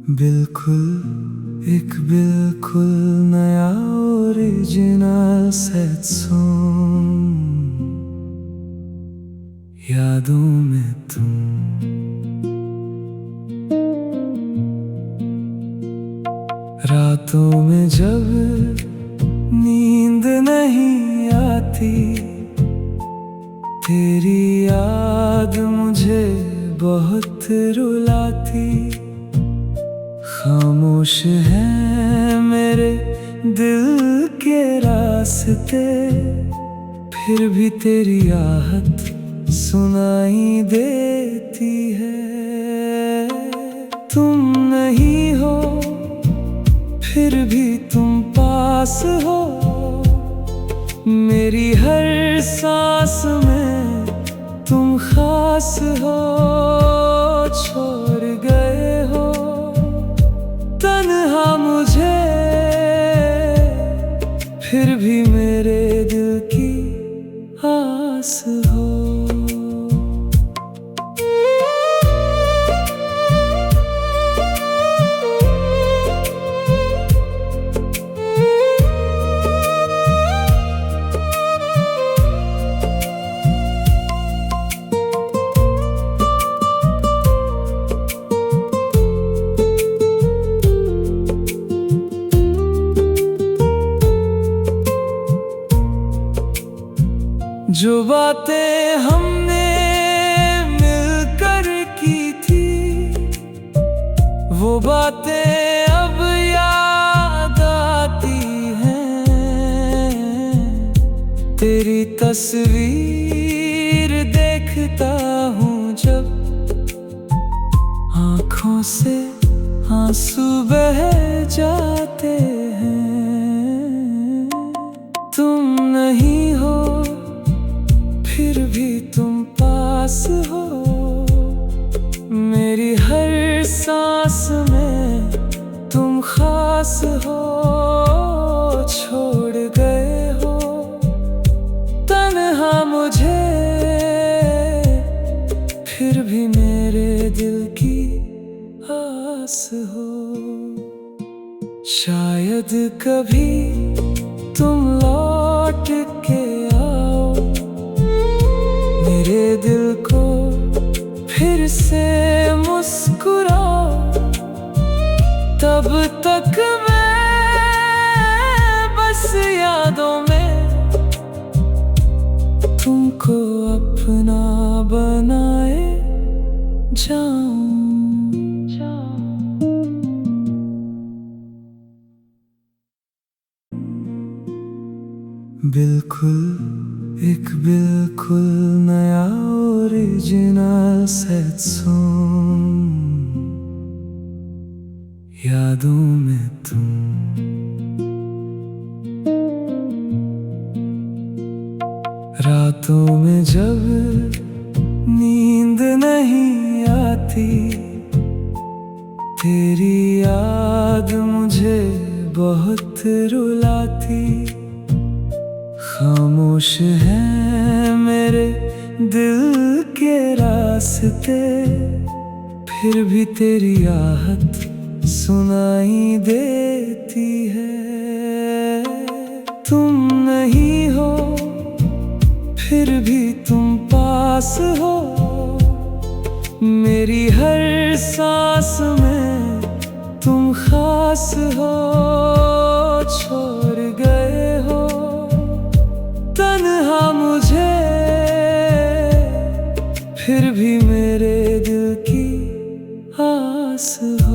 बिल्कुल नया original set song. यादों में तुम रातों में जब नींद नहीं आती, तेरी याद मुझे बहुत रुलाती। खामोश हैं मेरे दिल के रास्ते, फिर भी तेरी आहट सुनाई देती है। तुम नहीं हो फिर भी तुम पास हो, मेरी हर सांस में तुम खास हो। छोड़ गए हो तन्हा मुझे, फिर भी मेरे दिल की आस हो। जो बातें हमने मिलकर की थी, वो बातें अब याद आती हैं। तेरी तस्वीर देखता हूँ जब, आँखों से आंसू बह जाते हैं। तुम नहीं हो फिर भी तुम पास हो, मेरी हर सांस में तुम खास हो। छोड़ गए हो तन्हा मुझे, फिर भी मेरे दिल की आस हो। शायद कभी तुम लौट के मेरे दिल को फिर से मुस्कुराओ। तब तक मैं बस यादों में तुमको अपना बनाए जाऊं। बिल्कुल नया ओरिजिनल सेट सॉन्ग। यादों में तुम रातों में जब नींद नहीं आती, तेरी याद मुझे बहुत रुलाती। खामोश हैं मेरे दिल के रास्ते, फिर भी तेरी आहट सुनाई देती है। तुम नहीं हो फिर भी तुम पास हो, मेरी हर सांस में तुम खास हो। छोड़ गए हो तन्हा मुझे, फिर भी मेरे दिल की आस हो।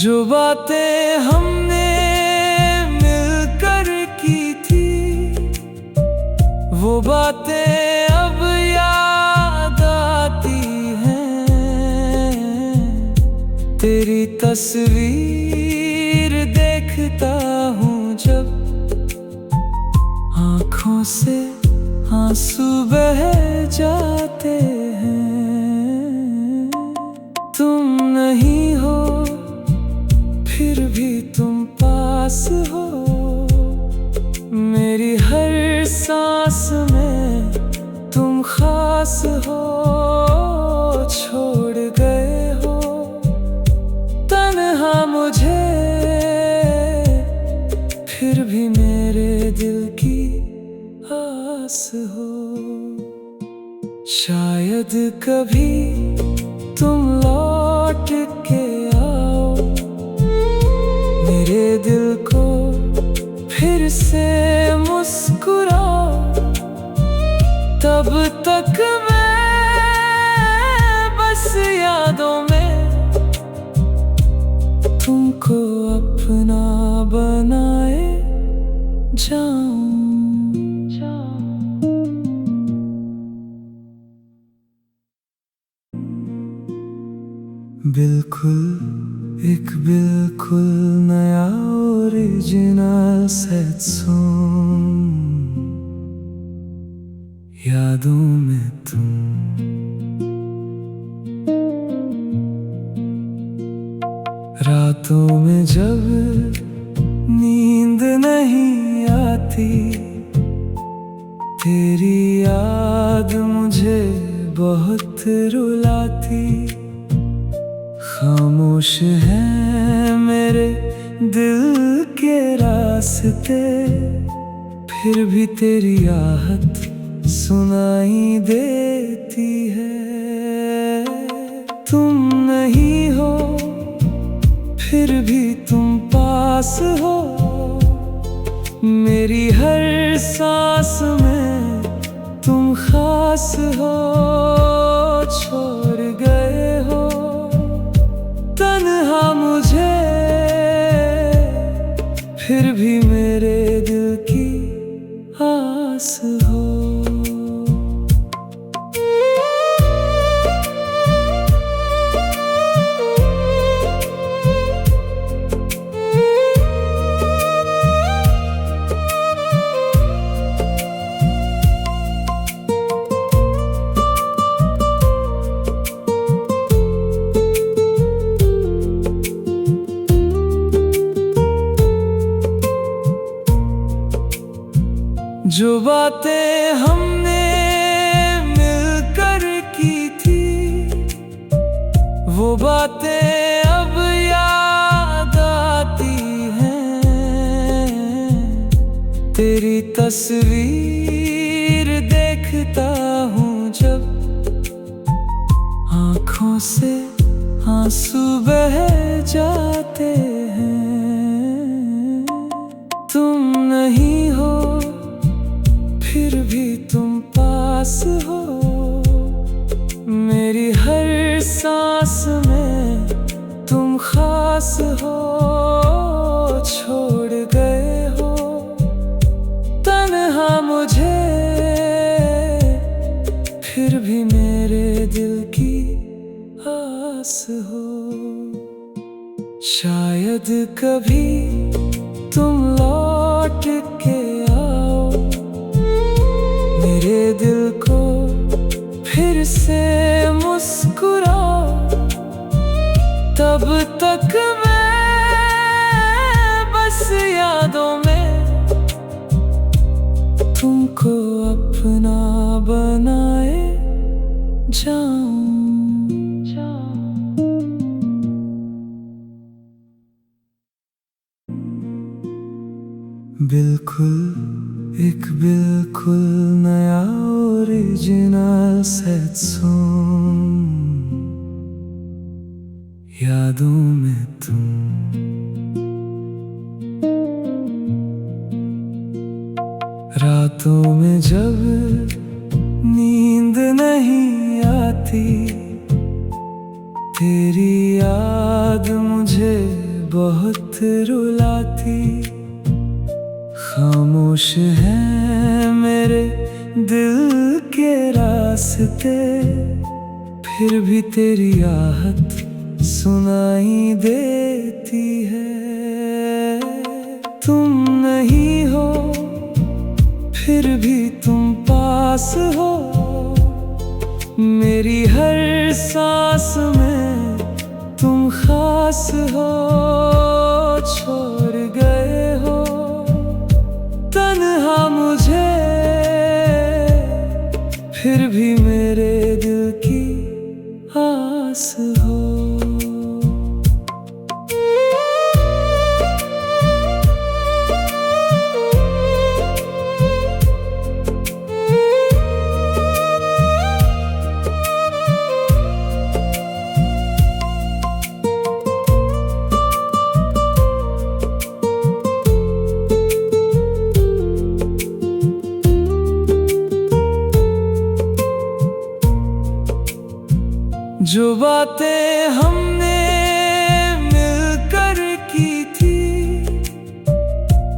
जो बातें हमने मिलकर की थी, वो बातें अब याद आती हैं। तेरी तस्वीर आँखों से आंसू बह जाते हैं। तुम नहीं हो फिर भी तुम पास हो, मेरी हर सांस में तुम खास हो। छोड़ गए हो तन्हा मुझे, फिर भी मेरे दिल की आस हो। शायद कभी तुम लौट के आओ, मेरे दिल को फिर से मुस्कुराओ। तब तक मैं बस यादों में तुमको अपना बनाए जाऊं। बिल्कुल नया ओरिजिनल सेट सॉन्ग, यादों में तुम। रातों में जब नींद नहीं आती, तेरी याद मुझे बहुत रुलाती। खामोश हैं मेरे दिल के रास्ते, फिर भी तेरी आहट सुनाई देती है। तुम नहीं हो फिर भी तुम पास हो, मेरी हर सांस में तुम खास हो। छोड़ गए हो तन्हा मुझे, फिर भी मेरे दिल की आस हो। जो बातें हमने मिलकर की थी, वो बातें अब याद आती हैं। तेरी तस्वीर देखता हूँ जब, आँखों से आंसू बह जाते हैं। तुम नहीं हो फिर भी तुम पास हो, मेरी हर सांस में तुम खास हो। छोड़ गए हो तन्हा मुझे, फिर भी मेरे दिल की आस हो। शायद कभी तुम लौट के आओ, मेरे दिल को फिर से मुस्कुराओ। तब तक मैं बस यादों में तुमको अपना बनाए जाऊं। बिल्कुल नया ओरिजिनल सेट सॉन्ग, यादों में तुम। रातों में जब नींद नहीं आती, तेरी याद मुझे बहुत रुलाती। खामोश हैं मेरे दिल के रास्ते, फिर भी तेरी आहट सुनाई देती है। तुम नहीं हो फिर फिर भी तुम पास हो। मेरी हर सांस में तुम खास हो। छोड़ गए हो तन्हा मुझे, फिर भी मेरे दिल की आस हो। जो बातें हमने मिलकर की थी,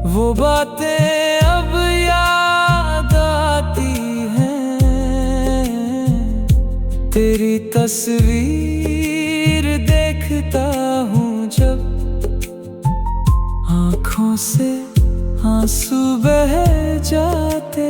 वो बातें अब याद आती हैं। तेरी तस्वीर देखता हूँ जब, आँखों से आंसू बह जाते